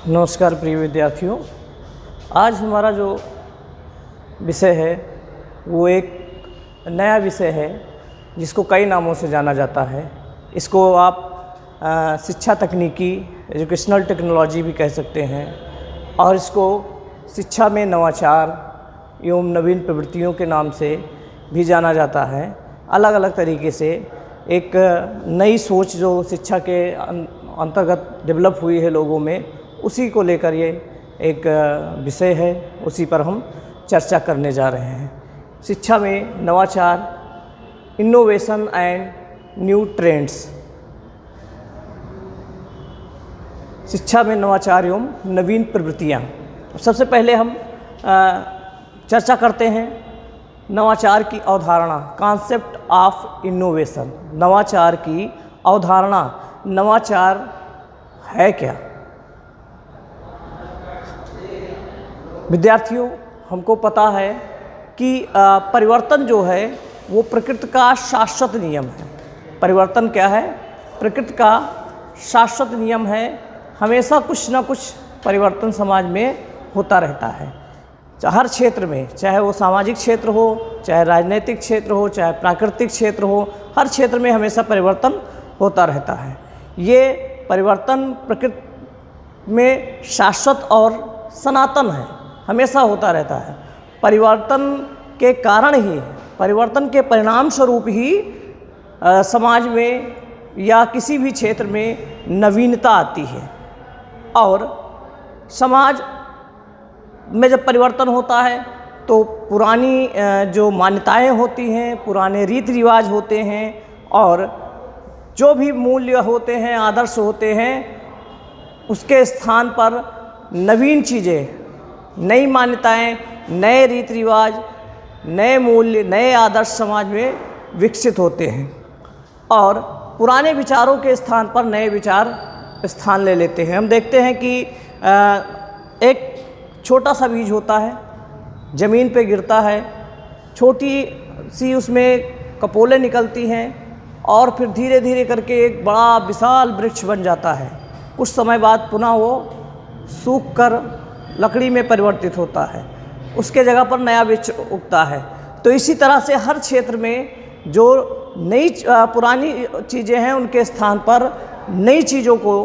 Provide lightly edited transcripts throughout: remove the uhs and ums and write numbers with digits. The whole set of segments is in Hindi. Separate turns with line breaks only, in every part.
नमस्कार प्रिय विद्यार्थियों। आज हमारा जो विषय है वो एक नया विषय है जिसको कई नामों से जाना जाता है। इसको आप शिक्षा तकनीकी एजुकेशनल टेक्नोलॉजी भी कह सकते हैं और इसको शिक्षा में नवाचार एवं नवीन प्रवृत्तियों के नाम से भी जाना जाता है। अलग अलग तरीके से एक नई सोच जो शिक्षा के अंतर्गत डेवलप हुई है लोगों में, उसी को लेकर ये एक विषय है, उसी पर हम चर्चा करने जा रहे हैं। शिक्षा में नवाचार, इनोवेशन एंड न्यू ट्रेंड्स। शिक्षा में नवाचार एवं नवीन प्रवृत्तियाँ। सबसे पहले हम चर्चा करते हैं नवाचार की अवधारणा, कॉन्सेप्ट ऑफ इनोवेशन। नवाचार की अवधारणा, नवाचार है क्या? विद्यार्थियों, हमको पता है कि परिवर्तन जो है वो प्रकृति का शाश्वत नियम है। परिवर्तन क्या है? प्रकृति का शाश्वत नियम है। हमेशा कुछ ना कुछ परिवर्तन समाज में होता रहता है। हर क्षेत्र में, चाहे वो सामाजिक क्षेत्र हो, चाहे राजनीतिक क्षेत्र हो, चाहे प्राकृतिक क्षेत्र हो, हर क्षेत्र में हमेशा परिवर्तन होता रहता है। ये परिवर्तन प्रकृति में शाश्वत और सनातन है, हमेशा होता रहता है। परिवर्तन के कारण ही, परिवर्तन के परिणाम स्वरूप ही समाज में या किसी भी क्षेत्र में नवीनता आती है। और समाज में जब परिवर्तन होता है तो पुरानी जो मान्यताएं होती हैं, पुराने रीति रिवाज होते हैं और जो भी मूल्य होते हैं, आदर्श होते हैं, उसके स्थान पर नवीन चीज़ें, नई मान्यताएं, नए रीति रिवाज, नए मूल्य, नए आदर्श समाज में विकसित होते हैं और पुराने विचारों के स्थान पर नए विचार स्थान ले लेते हैं। हम देखते हैं कि एक छोटा सा बीज होता है, ज़मीन पे गिरता है, छोटी सी उसमें कपोलें निकलती हैं और फिर धीरे धीरे करके एक बड़ा विशाल वृक्ष बन जाता है। कुछ समय बाद पुनः वो सूख कर लकड़ी में परिवर्तित होता है, उसके जगह पर नया वृक्ष उगता है। तो इसी तरह से हर क्षेत्र में जो नई पुरानी चीज़ें हैं उनके स्थान पर नई चीज़ों को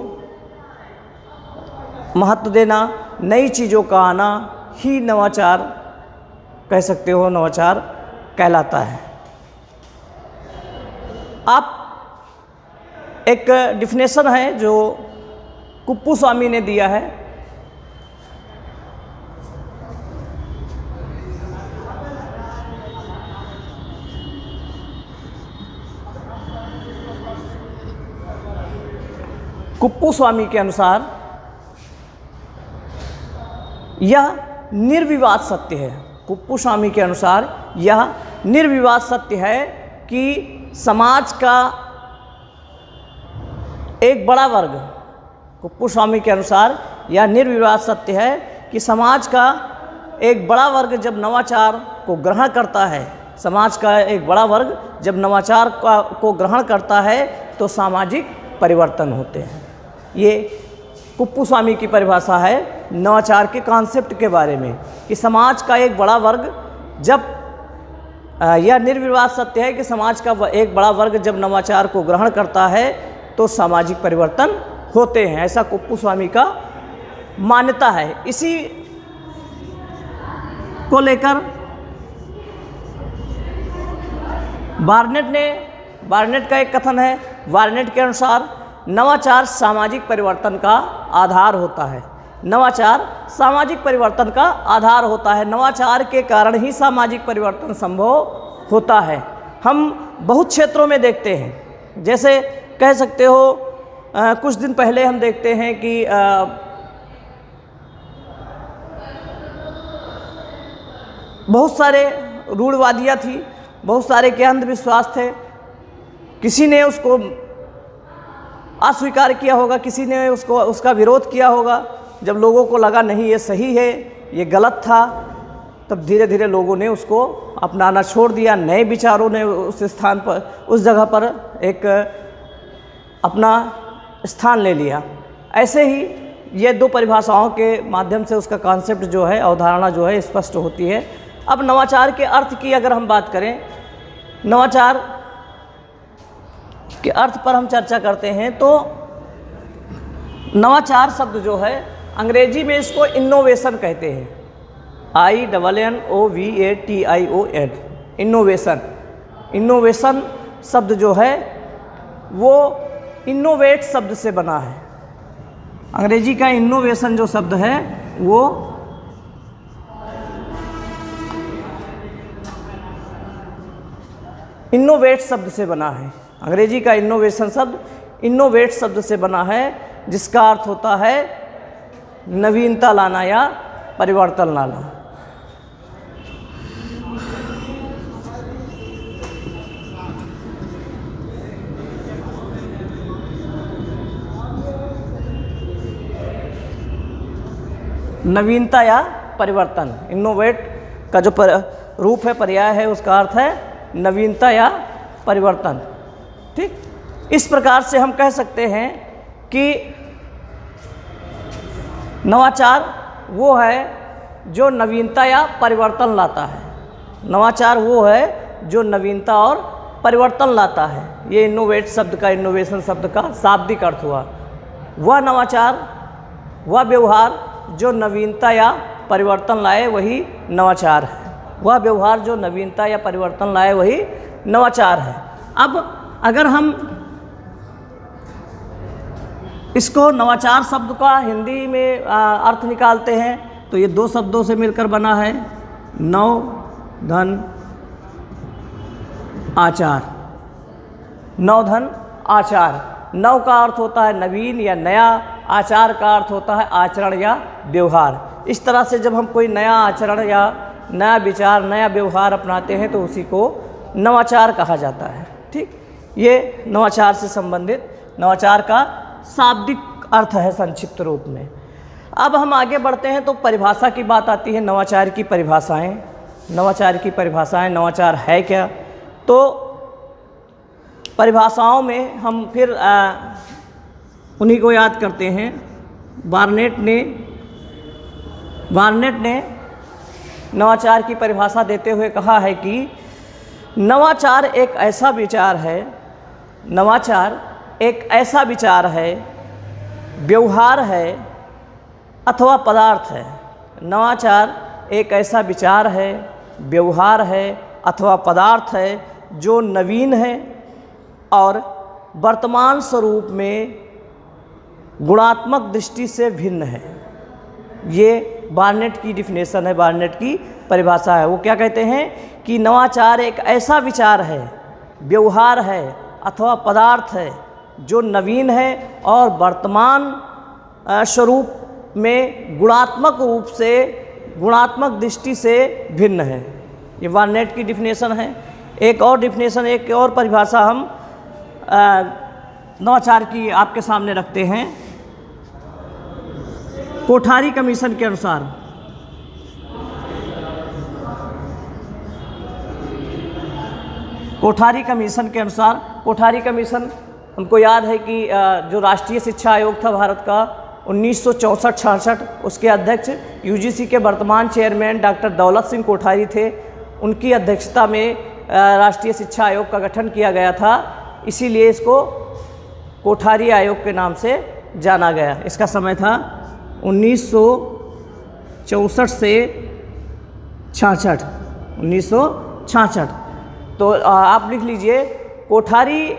महत्व देना, नई चीज़ों का आना ही नवाचार कह सकते हो, नवाचार कहलाता है। आप एक डिफिनेशन है जो कुप्पुस्वामी ने दिया है। कुप्पुस्वामी के अनुसार यह निर्विवाद सत्य है। कुप्पुस्वामी के अनुसार यह निर्विवाद सत्य है कि समाज का एक बड़ा वर्ग, कुप्पुस्वामी के अनुसार यह निर्विवाद सत्य है कि समाज का एक बड़ा वर्ग जब नवाचार को ग्रहण करता है, समाज का एक बड़ा वर्ग जब नवाचार को ग्रहण करता है तो सामाजिक परिवर्तन होते हैं। ये कुप्पुस्वामी की परिभाषा है नवाचार के कॉन्सेप्ट के बारे में कि समाज का एक बड़ा वर्ग जब, यह निर्विवाद सत्य है कि समाज का एक बड़ा वर्ग जब नवाचार को ग्रहण करता है तो सामाजिक परिवर्तन होते हैं। ऐसा कुप्पुस्वामी का मान्यता है। इसी को लेकर बार्नेट का एक कथन है। बार्नेट के अनुसार नवाचार सामाजिक परिवर्तन का आधार होता है। नवाचार सामाजिक परिवर्तन का आधार होता है। नवाचार के कारण ही सामाजिक परिवर्तन संभव होता है। हम बहुत क्षेत्रों में देखते हैं, जैसे कह सकते हो कुछ दिन पहले हम देखते हैं कि बहुत सारे रूढ़वादियाँ थी, बहुत सारे के अंधविश्वास थे। किसी ने उसको अस्वीकार किया होगा, किसी ने उसका विरोध किया होगा। जब लोगों को लगा नहीं ये सही है, ये गलत था, तब धीरे धीरे लोगों ने उसको अपनाना छोड़ दिया। नए विचारों ने उस स्थान पर, उस जगह पर एक अपना स्थान ले लिया। ऐसे ही ये दो परिभाषाओं के माध्यम से उसका कॉन्सेप्ट जो है, अवधारणा जो है स्पष्ट होती है। अब नवाचार के अर्थ की अगर हम बात करें, नवाचार के अर्थ पर हम चर्चा करते हैं तो नवाचार शब्द जो है अंग्रेजी में इसको इनोवेशन कहते हैं, INNOVATION, इनोवेशन। इनोवेशन शब्द जो है वो इनोवेट शब्द से बना है। अंग्रेजी का इनोवेशन जो शब्द है वो इनोवेट शब्द से बना है। अंग्रेजी का इनोवेशन शब्द इनोवेट शब्द से बना है, जिसका अर्थ होता है नवीनता लाना या परिवर्तन लाना। नवीनता या परिवर्तन, इनोवेट का जो रूप है, पर्याय है, उसका अर्थ है नवीनता या परिवर्तन। ठीक, इस प्रकार से हम कह सकते हैं कि नवाचार वो है जो नवीनता या परिवर्तन लाता है। नवाचार वो है जो नवीनता और परिवर्तन लाता है। ये इनोवेट शब्द का, इनोवेशन शब्द का शाब्दिक अर्थ हुआ। वह नवाचार, वह व्यवहार जो नवीनता या परिवर्तन लाए वही नवाचार है। वह व्यवहार जो नवीनता या परिवर्तन लाए वही नवाचार है। अब अगर हम इसको नवाचार शब्द का हिंदी में अर्थ निकालते हैं तो ये दो शब्दों से मिलकर बना है, नव धन आचार। नव धन आचार, नव का अर्थ होता है नवीन या नया, आचार का अर्थ होता है आचरण या व्यवहार। इस तरह से जब हम कोई नया आचरण या नया विचार, नया व्यवहार अपनाते हैं तो उसी को नवाचार कहा जाता है। ठीक, ये नवाचार से संबंधित नवाचार का शाब्दिक अर्थ है संक्षिप्त रूप में। अब हम आगे बढ़ते हैं तो परिभाषा की बात आती है, नवाचार की परिभाषाएं। नवाचार की परिभाषाएं, नवाचार है क्या? तो परिभाषाओं में हम फिर उन्हीं को याद करते हैं। बार्नेट ने नवाचार की परिभाषा देते हुए कहा है कि नवाचार एक ऐसा विचार है, नवाचार एक ऐसा विचार है, व्यवहार है अथवा पदार्थ है। नवाचार एक ऐसा विचार है, व्यवहार है अथवा पदार्थ है जो नवीन है और वर्तमान स्वरूप में गुणात्मक दृष्टि से भिन्न है। ये बार्नेट की डिफिनेशन है, बार्नेट की परिभाषा है। वो क्या कहते हैं कि नवाचार एक ऐसा विचार है, व्यवहार है अथवा पदार्थ है जो नवीन है और वर्तमान स्वरूप में गुणात्मक रूप से, गुणात्मक दृष्टि से भिन्न है। ये बार्नेट की डिफिनेशन है। एक और डिफिनेशन, एक और परिभाषा हम नवाचार की आपके सामने रखते हैं। कोठारी कमीशन के अनुसार, कोठारी कमीशन के अनुसार, कोठारी कमीशन हमको याद है कि जो राष्ट्रीय शिक्षा आयोग था भारत का 1964-66, उसके अध्यक्ष यूजीसी के वर्तमान चेयरमैन डॉक्टर दौलत सिंह कोठारी थे। उनकी अध्यक्षता में राष्ट्रीय शिक्षा आयोग का गठन किया गया था, इसीलिए इसको कोठारी आयोग के नाम से जाना गया। इसका समय था 1964 से 66, 1966। तो आप लिख लीजिए, कोठारी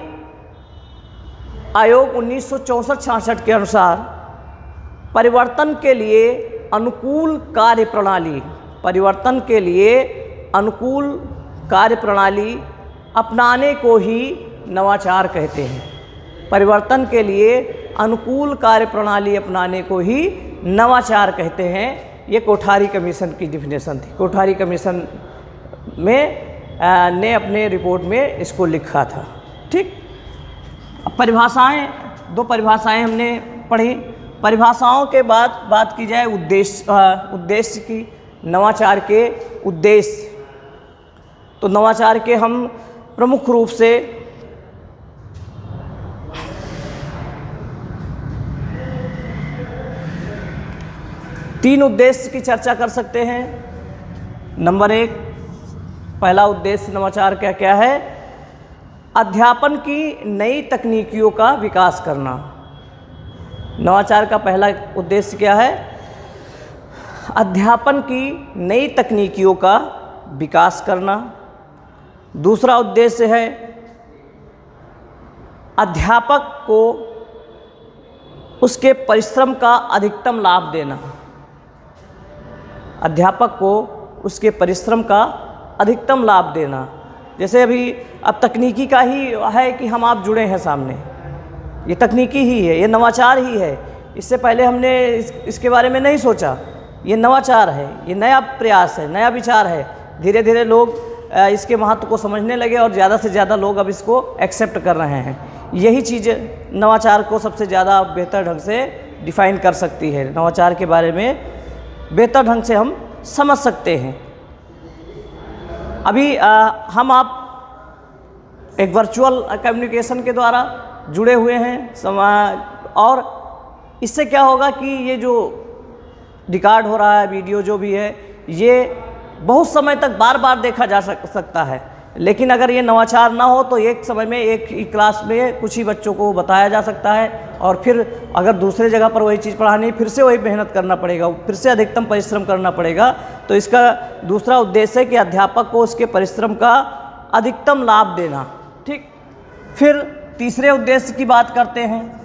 आयोग 1964-66 के अनुसार परिवर्तन के लिए अनुकूल कार्यप्रणाली, परिवर्तन के लिए अनुकूल कार्यप्रणाली अपनाने को ही नवाचार कहते हैं। परिवर्तन के लिए अनुकूल कार्यप्रणाली अपनाने को ही नवाचार कहते हैं। ये कोठारी कमीशन की डिफिनेशन थी। कोठारी कमीशन में ने अपने रिपोर्ट में इसको लिखा था। ठीक, अब परिभाषाएं, दो परिभाषाएं हमने पढ़ी। परिभाषाओं के बाद बात की जाए उद्देश्य की, नवाचार के उद्देश्य। तो नवाचार के हम प्रमुख रूप से 3 उद्देश्य की चर्चा कर सकते हैं। नंबर 1, पहला उद्देश्य नवाचार क्या क्या है? अध्यापन की नई तकनीकियों का विकास करना। नवाचार का पहला उद्देश्य क्या है? अध्यापन की नई तकनीकियों का विकास करना। दूसरा उद्देश्य है अध्यापक को उसके परिश्रम का अधिकतम लाभ देना। अध्यापक को उसके परिश्रम का अधिकतम लाभ देना। जैसे अभी अब तकनीकी का ही है कि हम आप जुड़े हैं सामने, ये तकनीकी ही है, ये नवाचार ही है। इससे पहले हमने इसके बारे में नहीं सोचा। ये नवाचार है, ये नया प्रयास है, नया विचार है। धीरे धीरे लोग इसके महत्व को समझने लगे और ज़्यादा से ज़्यादा लोग अब इसको एक्सेप्ट कर रहे हैं। यही चीज़ नवाचार को सबसे ज़्यादा बेहतर ढंग से डिफ़ाइन कर सकती है। नवाचार के बारे में बेहतर ढंग से हम समझ सकते हैं। अभी हम आप एक वर्चुअल कम्युनिकेशन के द्वारा जुड़े हुए हैं और इससे क्या होगा कि ये जो रिकॉर्ड हो रहा है, वीडियो जो भी है, ये बहुत समय तक बार बार देखा जा सकता है। लेकिन अगर ये नवाचार ना हो तो एक समय में एक ही क्लास में कुछ ही बच्चों को बताया जा सकता है और फिर अगर दूसरे जगह पर वही चीज़ पढ़ानी, फिर से वही मेहनत करना पड़ेगा, फिर से अधिकतम परिश्रम करना पड़ेगा। तो इसका दूसरा उद्देश्य है कि अध्यापक को उसके परिश्रम का अधिकतम लाभ देना। ठीक, फिर तीसरे उद्देश्य की बात करते हैं।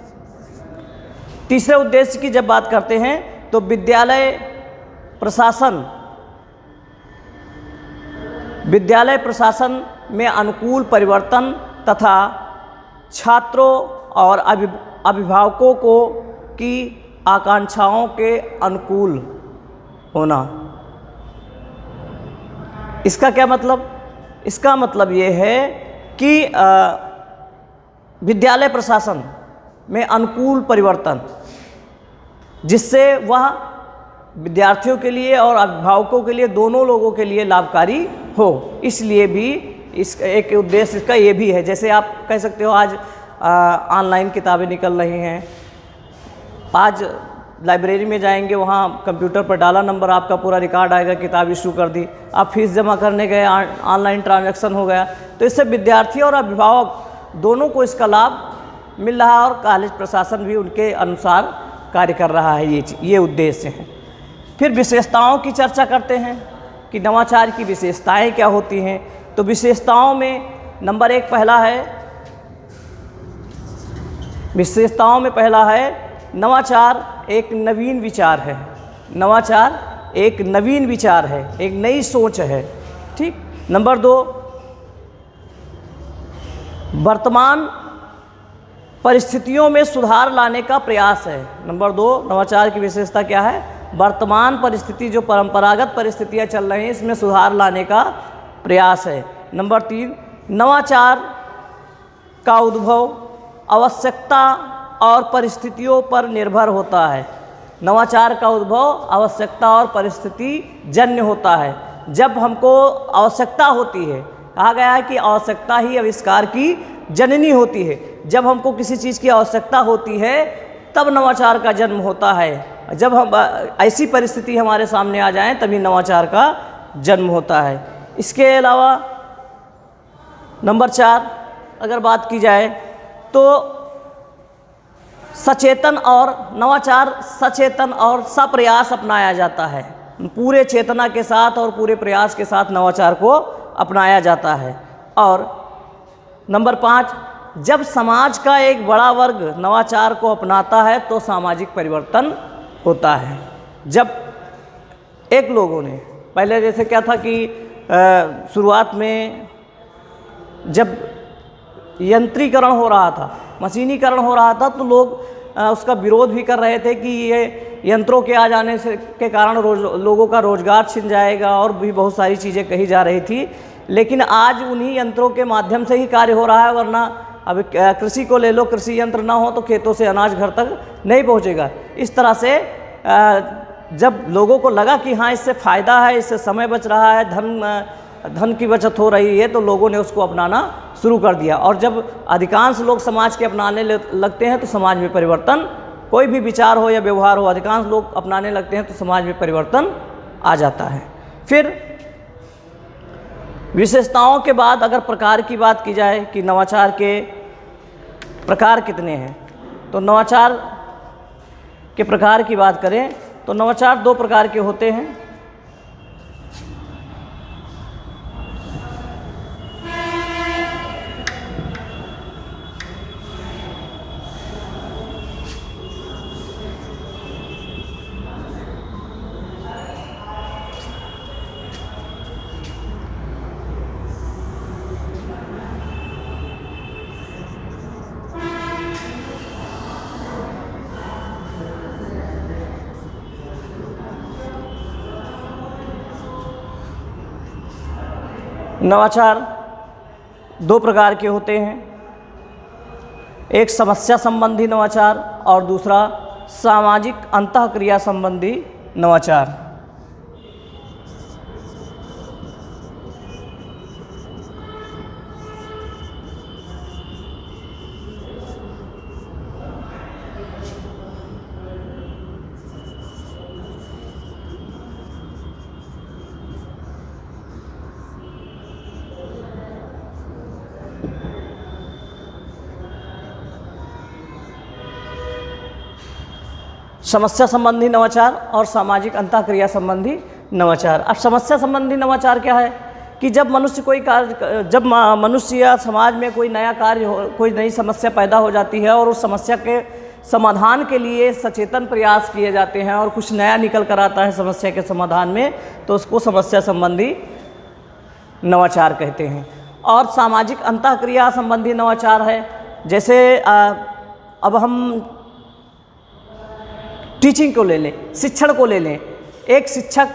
तीसरे उद्देश्य की जब बात करते हैं तो विद्यालय प्रशासन में अनुकूल परिवर्तन तथा छात्रों और अभिभावकों को की आकांक्षाओं के अनुकूल होना। इसका क्या मतलब? इसका मतलब ये है कि विद्यालय प्रशासन में अनुकूल परिवर्तन, जिससे वह विद्यार्थियों के लिए और अभिभावकों के लिए, दोनों लोगों के लिए लाभकारी हो। इसलिए भी इस एक उद्देश्य इसका ये भी है। जैसे आप कह सकते हो आज ऑनलाइन किताबें निकल रही हैं, आज लाइब्रेरी में जाएंगे, वहाँ कंप्यूटर पर डाला नंबर, आपका पूरा रिकॉर्ड आएगा, किताब इशू कर दी, आप फीस जमा करने गए, ऑनलाइन ट्रांजैक्शन हो गया। तो इससे विद्यार्थी और अभिभावक दोनों को इसका लाभ मिल रहा है और कॉलेज प्रशासन भी उनके अनुसार कार्य कर रहा है। ये उद्देश्य है। फिर विशेषताओं की चर्चा करते हैं कि नवाचार की विशेषताएं क्या होती हैं। तो विशेषताओं में नंबर 1 पहला है नवाचार एक नवीन विचार है। नवाचार एक नवीन विचार है, एक नई सोच है। ठीक। नंबर 2, वर्तमान परिस्थितियों में सुधार लाने का प्रयास है। नंबर 2, नवाचार की विशेषता क्या है? वर्तमान परिस्थिति, जो परंपरागत परिस्थितियां चल रही हैं, इसमें सुधार लाने का प्रयास है। नंबर 3, नवाचार का उद्भव आवश्यकता और परिस्थितियों पर निर्भर होता है। नवाचार का उद्भव आवश्यकता और परिस्थिति जन्य होता है। जब हमको आवश्यकता होती है, कहा गया है कि आवश्यकता ही आविष्कार की जननी होती है। जब हमको किसी चीज़ की आवश्यकता होती है तब नवाचार का जन्म होता है। जब हम ऐसी परिस्थिति हमारे सामने आ जाएं तभी नवाचार का जन्म होता है। इसके अलावा नंबर 4 अगर बात की जाए तो सचेतन और नवाचार सचेतन और सप्रयास अपनाया जाता है। पूरे चेतना के साथ और पूरे प्रयास के साथ नवाचार को अपनाया जाता है। और नंबर 5, जब समाज का एक बड़ा वर्ग नवाचार को अपनाता है तो सामाजिक परिवर्तन होता है। जब एक लोगों ने, पहले जैसे क्या था कि शुरुआत में जब यंत्रीकरण हो रहा था, मशीनीकरण हो रहा था, तो लोग उसका विरोध भी कर रहे थे कि ये यंत्रों के आ जाने से के कारण लोगों का रोजगार छिन जाएगा और भी बहुत सारी चीज़ें कही जा रही थी। लेकिन आज उन्हीं यंत्रों के माध्यम से ही कार्य हो रहा है। वरना अब कृषि को ले लो, कृषि यंत्र ना हो तो खेतों से अनाज घर तक नहीं पहुंचेगा। इस तरह से जब लोगों को लगा कि हाँ इससे फ़ायदा है, इससे समय बच रहा है, धन की बचत हो रही है, तो लोगों ने उसको अपनाना शुरू कर दिया। और जब अधिकांश लोग समाज के अपनाने लगते हैं तो समाज में परिवर्तन कोई भी विचार हो या व्यवहार हो अधिकांश लोग अपनाने लगते हैं तो समाज में परिवर्तन आ जाता है। फिर विशेषताओं के बाद अगर प्रकार की बात की जाए कि नवाचार के प्रकार कितने हैं, तो नवाचार के प्रकार की बात करें तो नवाचार 2 प्रकार के होते हैं। नवाचार 2 प्रकार के होते हैं, एक समस्या संबंधी नवाचार और दूसरा सामाजिक अंतःक्रिया संबंधी नवाचार। समस्या संबंधी नवाचार और सामाजिक अंतःक्रिया संबंधी नवाचार। अब समस्या संबंधी नवाचार क्या है कि जब मनुष्य या समाज में कोई नया कार्य हो, कोई नई समस्या पैदा हो जाती है और उस समस्या के समाधान के लिए सचेतन प्रयास किए जाते हैं और कुछ नया निकल कर आता है समस्या के समाधान में, तो उसको समस्या संबंधी नवाचार कहते हैं। और सामाजिक अंतःक्रिया संबंधी नवाचार है, जैसे अब हम टीचिंग को ले लें, शिक्षण को ले लें। एक शिक्षक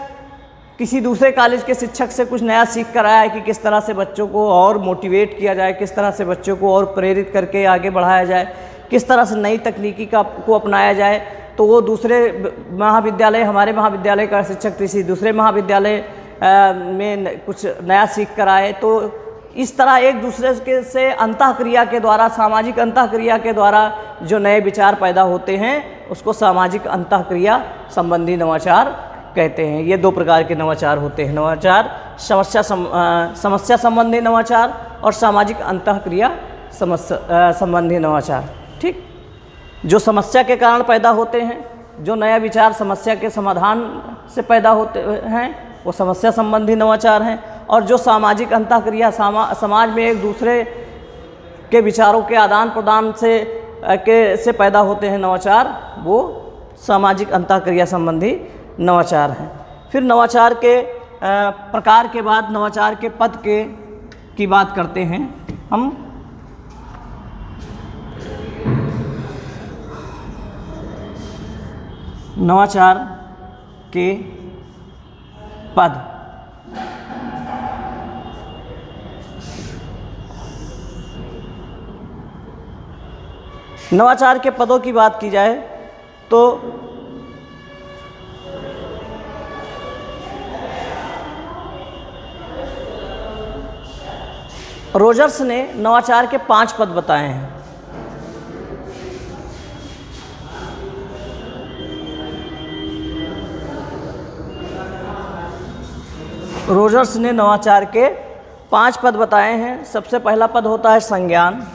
किसी दूसरे कॉलेज के शिक्षक से कुछ नया सीख कर आया है कि किस तरह से बच्चों को और मोटिवेट किया जाए, किस तरह से बच्चों को और प्रेरित करके आगे बढ़ाया जाए, किस तरह से नई तकनीकी को अपनाया जाए। तो वो दूसरे महाविद्यालय, हमारे महाविद्यालय का शिक्षक किसी दूसरे महाविद्यालय में कुछ नया सीख कर आए। तो इस तरह एक दूसरे के से अंतःक्रिया के द्वारा, सामाजिक अंतःक्रिया के द्वारा जो नए विचार पैदा होते हैं उसको सामाजिक अंतःक्रिया संबंधी नवाचार कहते हैं। ये 2 प्रकार के नवाचार होते हैं, नवाचार समस्या संबंधी नवाचार और सामाजिक अंतःक्रिया संबंधी नवाचार। ठीक, जो समस्या के कारण पैदा होते हैं, जो नया विचार समस्या के समाधान से पैदा होते हैं वो समस्या संबंधी नवाचार हैं, और जो सामाजिक अंतःक्रिया समाज में एक दूसरे के विचारों के आदान प्रदान से पैदा होते हैं नवाचार, वो सामाजिक अंतःक्रिया संबंधी नवाचार हैं। फिर नवाचार के प्रकार के बाद नवाचार के पद की बात करते हैं हम। नवाचार के पद। नवाचार के पदों की बात की जाए तो रोजर्स ने नवाचार के 5 पद बताए हैं। रोजर्स ने नवाचार के 5 पद बताए हैं। सबसे पहला पद होता है संज्ञान।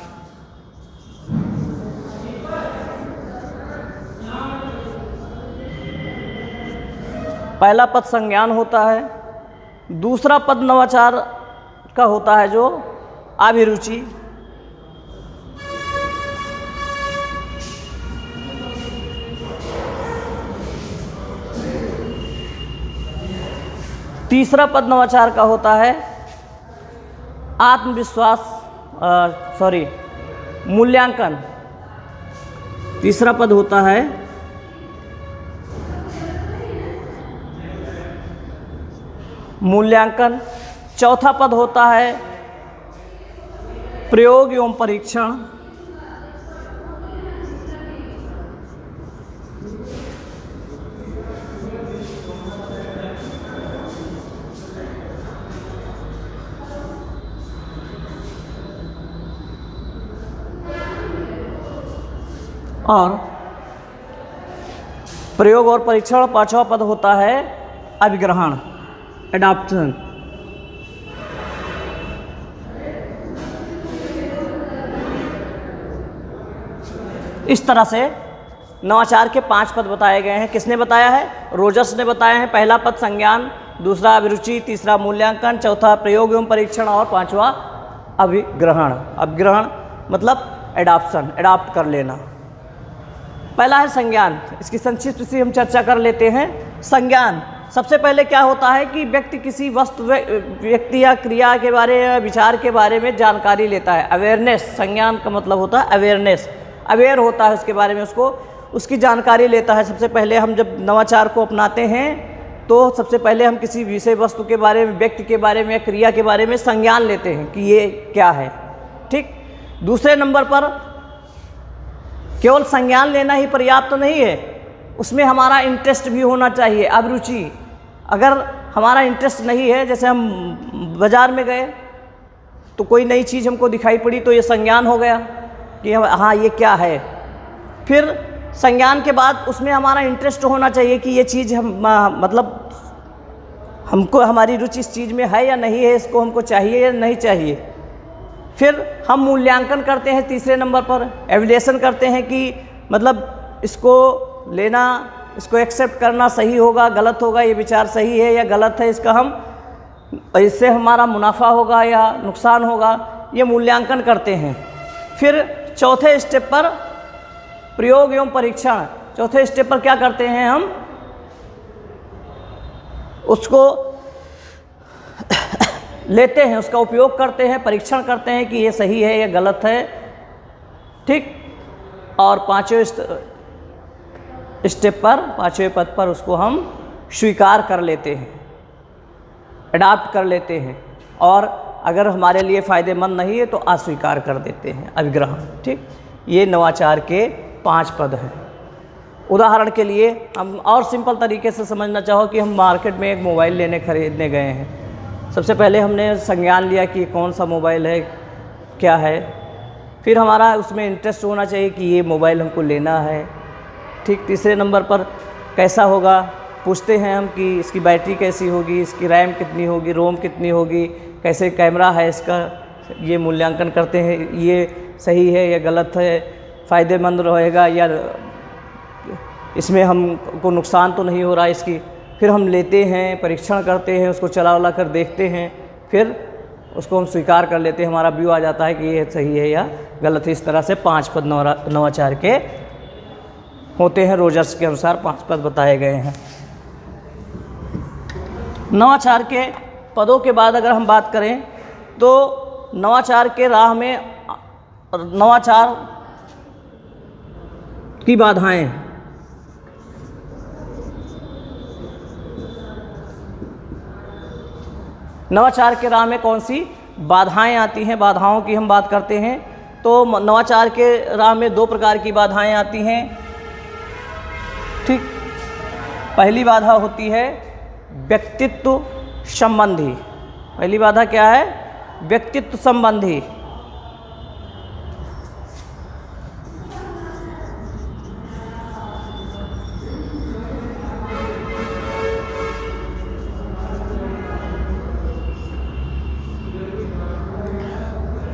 पहला पद संज्ञान होता है। दूसरा पद नवाचार का होता है जो अभिरुचि। तीसरा पद नवाचार का होता है मूल्यांकन। तीसरा पद होता है मूल्यांकन। चौथा पद होता है प्रयोग एवं परीक्षण। और प्रयोग और परीक्षण, पांचवा पद होता है अभिग्रहण, एडॉप्शन। इस तरह से नवाचार के 5 पद बताए गए हैं। किसने बताया है? रोजर्स ने बताया है। पहला पद संज्ञान, दूसरा अभिरुचि, तीसरा मूल्यांकन, चौथा प्रयोग एवं परीक्षण और पांचवा अभिग्रहण। अभिग्रहण मतलब एडॉप्शन, एडॉप्ट कर लेना। पहला है संज्ञान। इसकी संक्षिप्त से हम चर्चा कर लेते हैं। संज्ञान सबसे पहले क्या होता है कि व्यक्ति किसी वस्तु, व्यक्ति या क्रिया के बारे में, विचार के बारे में जानकारी लेता है। अवेयरनेस, संज्ञान का मतलब होता है अवेयरनेस, अवेयर होता है उसके बारे में, उसकी जानकारी लेता है। सबसे पहले हम जब नवाचार को अपनाते हैं तो सबसे पहले हम किसी विषय वस्तु के बारे में, व्यक्ति के बारे में, क्रिया के बारे में संज्ञान लेते हैं कि ये क्या है। ठीक। दूसरे नंबर पर केवल संज्ञान लेना ही पर्याप्त नहीं है, उसमें हमारा इंटरेस्ट भी होना चाहिए, अभिरुचि। अगर हमारा इंटरेस्ट नहीं है, जैसे हम बाज़ार में गए तो कोई नई चीज़ हमको दिखाई पड़ी तो ये संज्ञान हो गया कि हाँ ये क्या है। फिर संज्ञान के बाद उसमें हमारा इंटरेस्ट होना चाहिए कि ये चीज़ हम मतलब हमको, हमारी रुचि इस चीज़ में है या नहीं है, इसको हमको चाहिए या नहीं चाहिए। फिर हम मूल्यांकन करते हैं तीसरे नंबर पर, एवल्यूएशन करते हैं कि मतलब इसको लेना, इसको एक्सेप्ट करना सही होगा, गलत होगा, ये विचार सही है या गलत है, इसका हम, इससे हमारा मुनाफा होगा या नुकसान होगा, ये मूल्यांकन करते हैं। फिर चौथे स्टेप पर प्रयोग एवं परीक्षण। चौथे स्टेप पर क्या करते हैं हम? उसको लेते हैं, उसका उपयोग करते हैं, परीक्षण करते हैं कि ये सही है या गलत है। ठीक। और पांचवें स्टेप पर, पांचवें पद पर उसको हम स्वीकार कर लेते हैं, अडॉप्ट कर लेते हैं, और अगर हमारे लिए फ़ायदेमंद नहीं है तो अस्वीकार कर देते हैं, अभिग्रहण। ठीक। ये नवाचार के 5 पद हैं। उदाहरण के लिए हम और सिंपल तरीके से समझना चाहो कि हम मार्केट में एक मोबाइल खरीदने गए हैं। सबसे पहले हमने संज्ञान लिया कि कौन सा मोबाइल है, क्या है। फिर हमारा उसमें इंटरेस्ट होना चाहिए कि ये मोबाइल हमको लेना है। ठीक। तीसरे नंबर पर कैसा होगा, पूछते हैं हम कि इसकी बैटरी कैसी होगी, इसकी रैम कितनी होगी, रोम कितनी होगी, कैसे कैमरा है इसका, ये मूल्यांकन करते हैं ये सही है या गलत है, फ़ायदेमंद रहेगा या इसमें हमको नुकसान तो नहीं हो रहा है इसकी। फिर हम लेते हैं, परीक्षण करते हैं, उसको चला वला कर देखते हैं, फिर उसको हम स्वीकार कर लेते हैं, हमारा व्यू आ जाता है कि ये सही है या गलत है। इस तरह से 5 पद नवाचार के होते हैं। रोजर्स के अनुसार 5 पद बताए गए हैं। नवाचार के पदों के बाद अगर हम बात करें तो नवाचार के राह में नवाचार की बाधाएं। नवाचार के राह में कौन सी बाधाएं आती हैं, बाधाओं की हम बात करते हैं तो नवाचार के राह में 2 प्रकार की बाधाएं आती हैं। ठीक। पहली बाधा होती है व्यक्तित्व संबंधी। पहली बाधा क्या है? व्यक्तित्व संबंधी।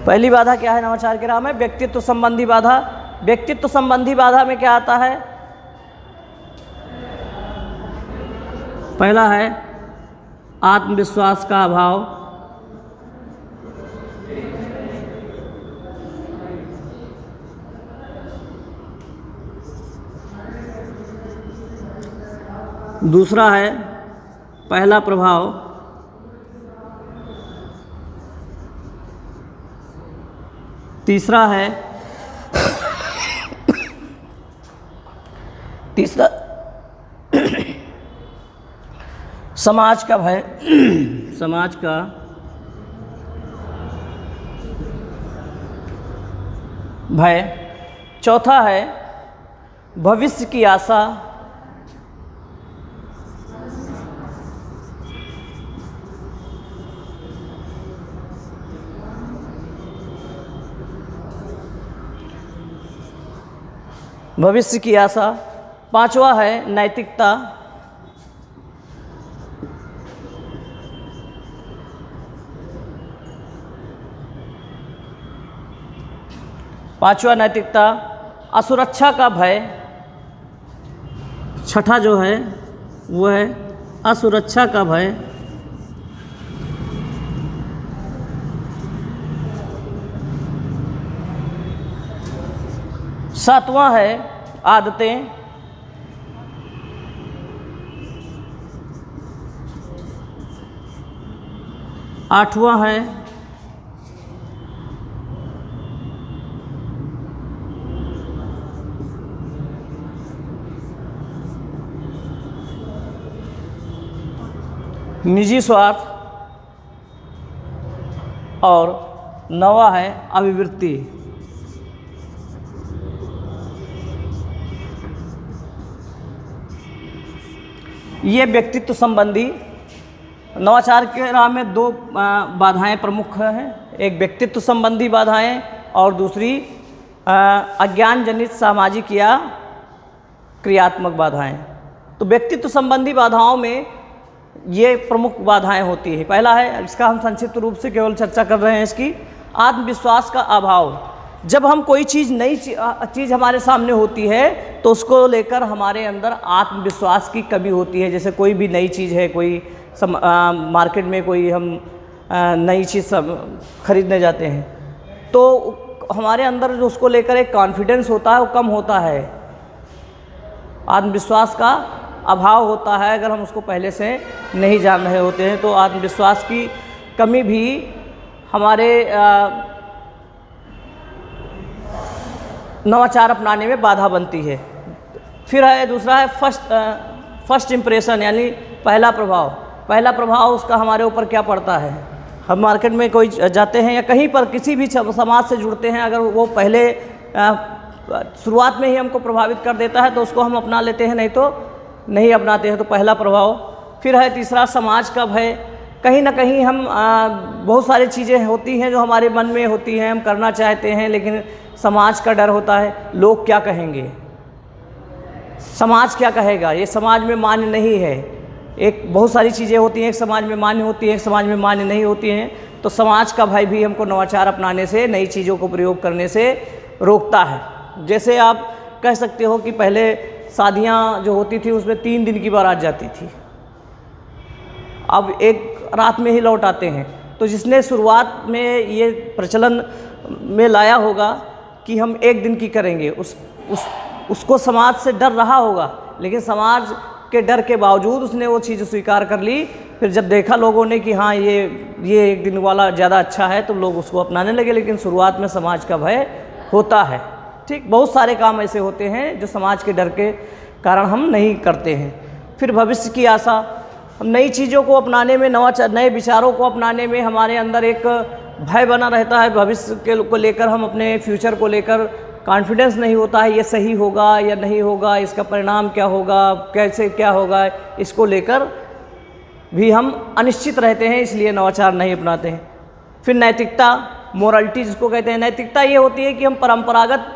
पहली बाधा क्या है नवाचार के राह में? व्यक्तित्व संबंधी बाधा। व्यक्तित्व संबंधी बाधा में क्या आता है? पहला है आत्मविश्वास का अभाव, दूसरा है पहला प्रभाव, तीसरा है समाज का भय, समाज का भय। चौथा है भविष्य की आशा, भविष्य की आशा। पांचवा है नैतिकता। पांचवा नैतिकता, असुरक्षा का भय। छठा जो है वो है असुरक्षा का भय। सातवां है आदतें। आठवां है निजी स्वार्थ और नवा है अभिवृत्ति। ये व्यक्तित्व संबंधी नवाचार के राह में दो बाधाएं प्रमुख हैं, एक व्यक्तित्व संबंधी बाधाएं और दूसरी अज्ञान जनित सामाजिक या क्रियात्मक बाधाएं। तो व्यक्तित्व संबंधी बाधाओं में ये प्रमुख बाधाएं होती है। पहला है, इसका हम संक्षिप्त रूप से केवल चर्चा कर रहे हैं, इसकी आत्मविश्वास का अभाव। जब हम कोई चीज़ नई चीज़ हमारे सामने होती है तो उसको लेकर हमारे अंदर आत्मविश्वास की कमी होती है। जैसे कोई भी नई चीज़ है, कोई मार्केट में कोई हम नई चीज़ खरीदने जाते हैं तो हमारे अंदर जो उसको लेकर एक कॉन्फिडेंस होता है वो कम होता है, आत्मविश्वास का अभाव होता है। अगर हम उसको पहले से नहीं जान रहे होते हैं तो आत्मविश्वास की कमी भी हमारे नवाचार अपनाने में बाधा बनती है। फिर है दूसरा है फर्स्ट इम्प्रेशन, यानी पहला प्रभाव। पहला प्रभाव उसका हमारे ऊपर क्या पड़ता है। हम मार्केट में कोई जाते हैं या कहीं पर किसी भी समाज से जुड़ते हैं, अगर वो पहले शुरुआत में ही हमको प्रभावित कर देता है तो उसको हम अपना लेते हैं, नहीं तो नहीं अपनाते हैं। तो पहला प्रभाव। फिर है तीसरा समाज का भय। कहीं ना कहीं हम बहुत सारी चीज़ें होती हैं जो हमारे मन में होती हैं, हम करना चाहते हैं लेकिन समाज का डर होता है, लोग क्या कहेंगे, समाज क्या कहेगा, ये समाज में मान्य नहीं है। एक बहुत सारी चीज़ें होती हैं, एक समाज में मान्य होती हैं, एक समाज में मान्य नहीं होती हैं। तो समाज का भय भी हमको नवाचार अपनाने से, नई चीज़ों को प्रयोग करने से रोकता है। जैसे आप कह सकते हो कि पहले शादियाँ जो होती थी उसमें 3 दिन की बारात जाती थी, अब एक रात में ही लौट आते हैं। तो जिसने शुरुआत में ये प्रचलन में लाया होगा कि हम 1 दिन की करेंगे, उसको समाज से डर रहा होगा, लेकिन समाज के डर के बावजूद उसने वो चीज़ स्वीकार कर ली। फिर जब देखा लोगों ने कि हाँ ये 1 दिन वाला ज़्यादा अच्छा है तो लोग उसको अपनाने लगे, लेकिन शुरुआत में समाज का भय होता है। ठीक, बहुत सारे काम ऐसे होते हैं जो समाज के डर के कारण हम नहीं करते हैं। फिर भविष्य की आशा। हम नई चीज़ों को अपनाने में, नए विचारों को अपनाने में हमारे अंदर एक भय बना रहता है। भविष्य को लेकर, हम अपने फ्यूचर को लेकर कॉन्फिडेंस नहीं होता है, ये सही होगा या नहीं होगा, इसका परिणाम क्या होगा, कैसे क्या होगा, इसको लेकर भी हम अनिश्चित रहते हैं, इसलिए नवाचार नहीं अपनाते हैं। फिर नैतिकता, मोरालिटी जिसको कहते हैं। नैतिकता ये होती है कि हम परंपरागत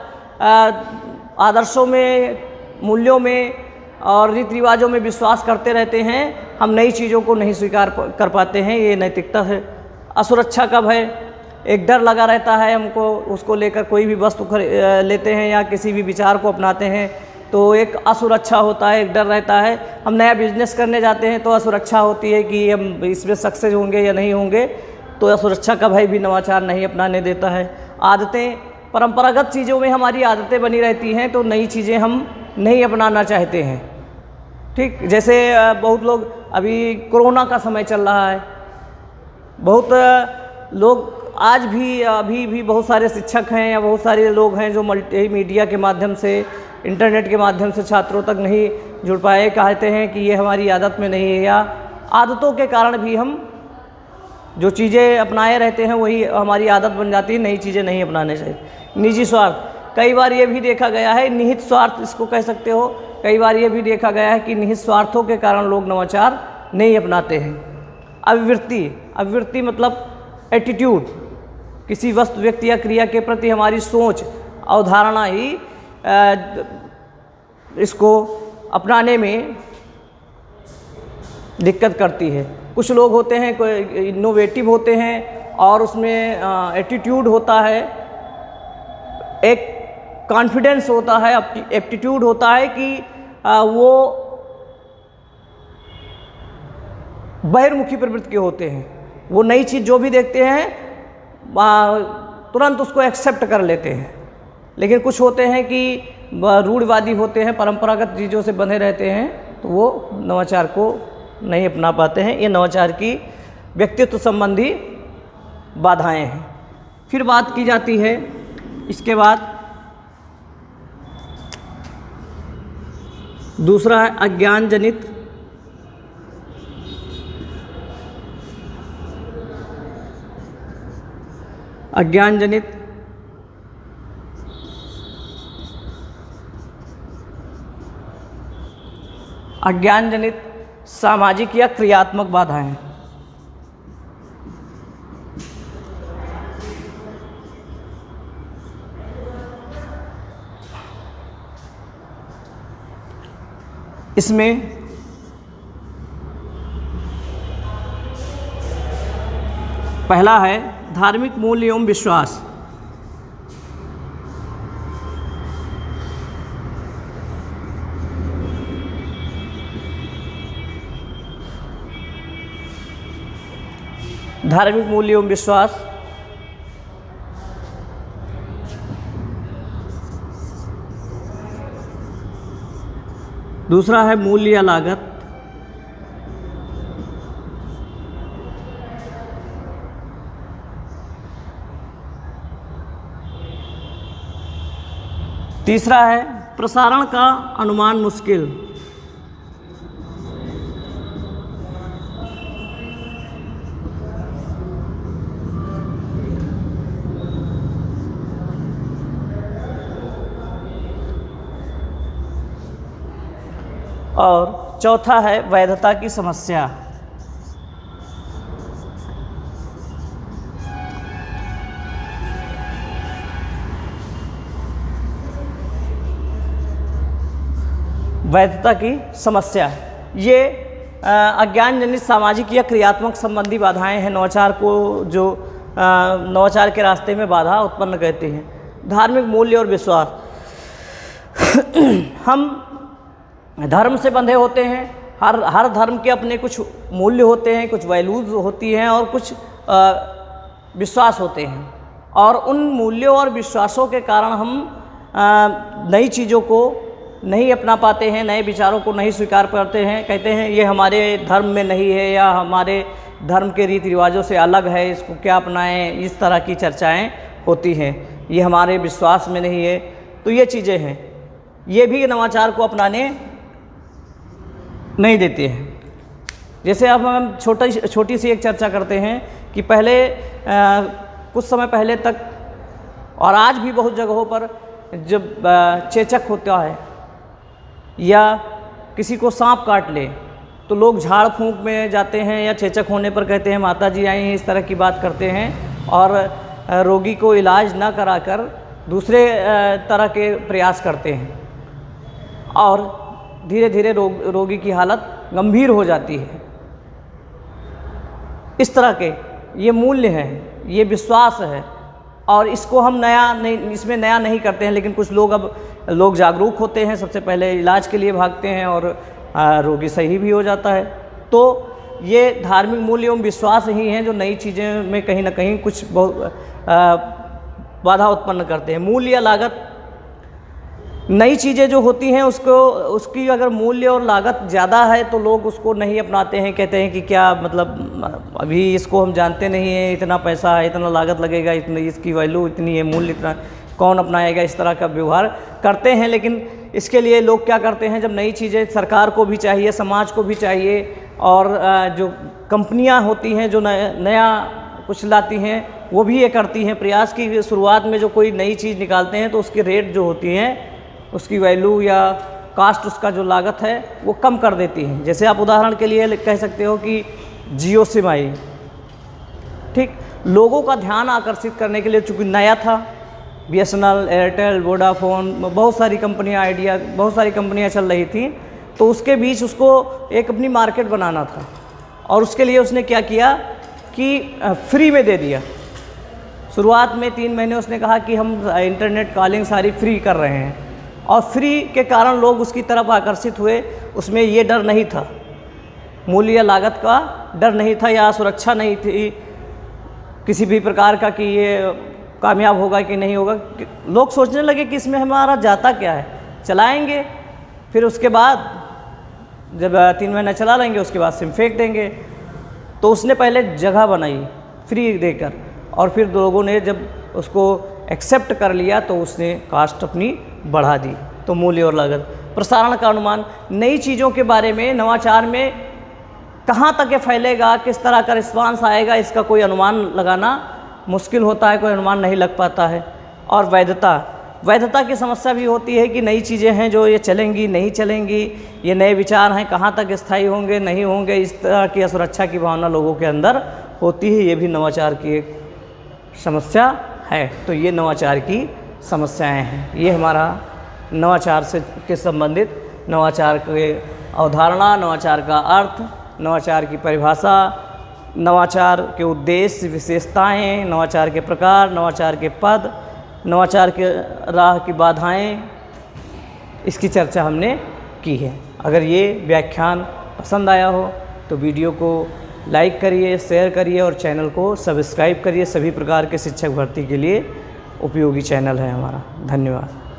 आदर्शों में, मूल्यों में और रीति रिवाजों में विश्वास करते रहते हैं, हम नई चीज़ों को नहीं स्वीकार कर पाते हैं, ये नैतिकता है। असुरक्षा का भय, एक डर लगा रहता है हमको, उसको लेकर कोई भी वस्तु लेते हैं या किसी भी विचार को अपनाते हैं तो एक असुरक्षा होता है, एक डर रहता है। हम नया बिजनेस करने जाते हैं तो असुरक्षा होती है कि हम इसमें सक्सेस होंगे या नहीं होंगे, तो असुरक्षा का भय भी नवाचार नहीं अपनाने देता है। आदतें, परंपरागत चीज़ों में हमारी आदतें बनी रहती हैं तो नई चीज़ें हम नहीं अपनाना चाहते हैं। ठीक, जैसे बहुत लोग, अभी कोरोना का समय चल रहा है, बहुत लोग आज भी अभी भी बहुत सारे शिक्षक हैं या बहुत सारे लोग हैं जो मल्टीमीडिया के माध्यम से, इंटरनेट के माध्यम से छात्रों तक नहीं जुड़ पाए, कहते हैं कि ये हमारी आदत में नहीं है, या आदतों के कारण भी हम जो चीज़ें अपनाए रहते हैं वही हमारी आदत बन जाती है, नई चीज़ें नहीं अपनाने चाहिए। निजी स्वार्थ, कई बार ये भी देखा गया है, निहित स्वार्थ इसको कह सकते हो, कई बार ये भी देखा गया है कि निहित स्वार्थों के कारण लोग नवाचार नहीं अपनाते हैं। अभिवृत्ति, अभिवृत्ति मतलब एटीट्यूड, किसी वस्तु, व्यक्ति या क्रिया के प्रति हमारी सोच, अवधारणा ही इसको अपनाने में दिक्कत करती है। कुछ लोग होते हैं कोई इनोवेटिव होते हैं और उसमें एटीट्यूड होता है, एक कॉन्फिडेंस होता है, एप्टीट्यूड होता है कि वो बहिर्मुखी प्रवृत्ति के होते हैं। वो नई चीज़ जो भी देखते हैं तुरंत उसको एक्सेप्ट कर लेते हैं। लेकिन कुछ होते हैं कि रूढ़िवादी होते हैं, परंपरागत चीज़ों से बंधे रहते हैं, तो वो नवाचार को नहीं अपना पाते हैं। ये नवाचार की व्यक्तित्व संबंधी बाधाएं हैं। फिर बात की जाती है इसके बाद दूसरा है अज्ञान जनित सामाजिक या क्रियात्मक बाधाएं। इसमें पहला है धार्मिक मूल्य एवं विश्वास। धार्मिक मूल्य एवं विश्वास, दूसरा है मूल्य या लागत, तीसरा है प्रसारण का अनुमान मुश्किल, और चौथा है वैधता की समस्या। वैधता की समस्या, ये अज्ञान जनित सामाजिक या क्रियात्मक संबंधी बाधाएं हैं नवाचार को, जो नवाचार के रास्ते में बाधा उत्पन्न करती हैं। धार्मिक मूल्य और विश्वास, हम धर्म से बंधे होते हैं। हर धर्म के अपने कुछ मूल्य होते हैं, कुछ वैल्यूज़ होती हैं और कुछ विश्वास होते हैं, और उन मूल्यों और विश्वासों के कारण हम नई चीज़ों को नहीं अपना पाते हैं, नए विचारों को नहीं स्वीकार करते हैं। कहते हैं ये हमारे धर्म में नहीं है या हमारे धर्म के रीति रिवाजों से अलग है, इसको क्या अपनाएं, इस तरह की चर्चाएं होती हैं। ये हमारे विश्वास में नहीं है। तो ये चीज़ें हैं, ये भी नवाचार को अपनाने नहीं देते हैं। जैसे अब हम छोटी सी एक चर्चा करते हैं कि पहले कुछ समय पहले तक और आज भी बहुत जगहों पर जब चेचक होता है या किसी को सांप काट ले तो लोग झाड़ फूंक में जाते हैं, या चेचक होने पर कहते हैं माता जी आई हैं, इस तरह की बात करते हैं, और रोगी को इलाज ना कराकर दूसरे तरह के प्रयास करते हैं, और धीरे धीरे रोगी की हालत गंभीर हो जाती है। इस तरह के ये मूल्य हैं, ये विश्वास है, और इसको हम इसमें नया नहीं करते हैं। लेकिन कुछ लोग जागरूक होते हैं, सबसे पहले इलाज के लिए भागते हैं और रोगी सही भी हो जाता है। तो ये धार्मिक मूल्य एवं विश्वास ही हैं जो नई चीज़ें में कहीं ना कहीं कुछ बाधा उत्पन्न करते हैं। मूल्य या लागत, नई चीज़ें जो होती हैं उसकी अगर मूल्य और लागत ज़्यादा है तो लोग उसको नहीं अपनाते हैं, कहते हैं कि क्या मतलब अभी इसको हम जानते नहीं हैं, इतना पैसा है, इतना लागत लगेगा, इतनी इसकी वैल्यू इतनी है, मूल्य इतना, कौन अपनाएगा, इस तरह का व्यवहार करते हैं। लेकिन इसके लिए लोग क्या करते हैं, जब नई चीज़ें सरकार को भी चाहिए, समाज को भी चाहिए, और जो कंपनियां होती हैं जो नया कुछ लाती हैं वो भी ये करती हैं प्रयास की शुरुआत में जो कोई नई चीज़ निकालते हैं तो उसकी रेट जो होती हैं, उसकी वैल्यू या कास्ट, उसका जो लागत है वो कम कर देती हैं। जैसे आप उदाहरण के लिए कह सकते हो कि जियो सिम आई, ठीक, लोगों का ध्यान आकर्षित करने के लिए, चूँकि नया था, BSNL, एयरटेल, वोडाफोन, बहुत सारी कंपनियां, आइडिया, बहुत सारी कंपनियां चल रही थी। तो उसके बीच उसको एक अपनी मार्केट बनाना था और उसके लिए उसने क्या किया कि फ्री में दे दिया। शुरुआत में 3 महीने उसने कहा कि हम इंटरनेट कॉलिंग सारी फ्री कर रहे हैं, और फ्री के कारण लोग उसकी तरफ आकर्षित हुए। उसमें ये डर नहीं था, मूल्य या लागत का डर नहीं था, या सुरक्षा नहीं थी किसी भी प्रकार का कि ये कामयाब होगा कि नहीं होगा। लोग सोचने लगे कि इसमें हमारा जाता क्या है, चलाएंगे, फिर उसके बाद जब 3 महीना चला लेंगे उसके बाद सिम फेंक देंगे। तो उसने पहले जगह बनाई फ्री देकर, और फिर लोगों ने जब उसको एक्सेप्ट कर लिया तो उसने कास्ट अपनी बढ़ा दी। तो मूल्य और लागत, प्रसारण का अनुमान, नई चीज़ों के बारे में, नवाचार में कहाँ तक ये फैलेगा, किस तरह का रिस्पांस आएगा, इसका कोई अनुमान लगाना मुश्किल होता है, कोई अनुमान नहीं लग पाता है। और वैधता की समस्या भी होती है कि नई चीज़ें हैं जो ये चलेंगी नहीं चलेंगी, ये नए विचार हैं, कहाँ तक स्थायी होंगे नहीं होंगे, इस तरह की असुरक्षा की भावना लोगों के अंदर होती है। ये भी नवाचार की एक समस्या है। तो ये नवाचार की समस्याएं हैं। ये हमारा नवाचार से के संबंधित नवाचार के अवधारणा, नवाचार का अर्थ, नवाचार की परिभाषा, नवाचार के उद्देश्य, विशेषताएं, नवाचार के प्रकार, नवाचार के पद, नवाचार के राह की बाधाएं, इसकी चर्चा हमने की है। अगर ये व्याख्यान पसंद आया हो तो वीडियो को लाइक करिए, शेयर करिए और चैनल को सब्सक्राइब करिए। सभी प्रकार के शिक्षक भर्ती के लिए उपयोगी चैनल है हमारा। धन्यवाद।